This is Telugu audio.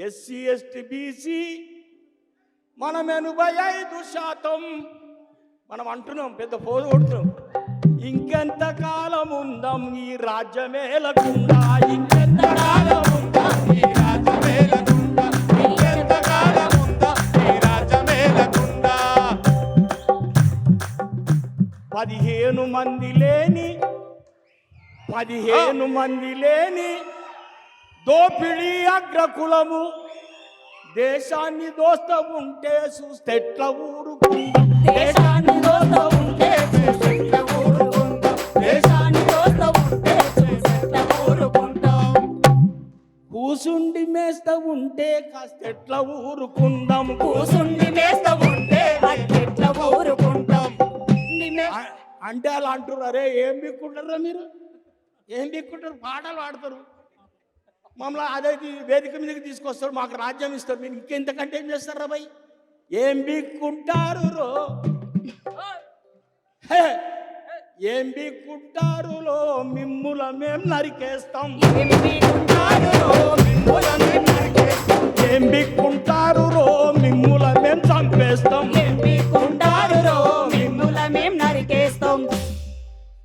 ఎస్సీ ఎస్టీ బీసీ మనం 85%. మనం అంటున్నాం, పెద్ద పోదు కొడుతున్నాం. ఇంకెంత కాలం ఉందాం ఈ రాజ్యమేలకుండా, ఇంకెంత కాలం ఉందాం ఈ రాజ్యమేలకుండా, ఇంకెంత కాలం ఉందాం ఈ రాజ్యమేలకుండా. 15 మంది లేని దోపిడీ అగ్రకులము దేశాన్ని దోస్త ఉంటే చూస్తే ఎట్లా ఊరుకుందాం, దేశాన్ని దోస్త ఉంటే చూస్తే ఎట్లా ఊరుకుందాం, దేశాన్ని దోస్త ఉంటే చూస్తే ఎట్లా ఊరుకుంటాం. కూసుండి మేస్త ఉంటే కాస్త ఎట్లా ఊరుకుందాం, కూసుండి మేస్త ఉంటే ఎట్లా ఊరుకుంటాం అంటే అలా అంటున్నారు. అరే ఏం బిక్కుంటారా మీరు, ఏం బిక్కుంటారు? పాటలు పాడతారు, మమ్మల్ని అదే వేదిక మీదకి తీసుకొస్తారు, మాకు రాజ్యం ఇస్తారు. మీరు ఇంకెంతకంటే ఏం చేస్తారా భయ్? ఏం బిక్కుంటారు రో, ఏం బిక్కుంటారు లో, మిమ్ముల మేం నరికేస్తాం, ఏం బిక్కుంటారు రో, మిమ్ముల మేం నరికేస్తాం, ఏం బిక్కుంటారు రో, మిమ్ముల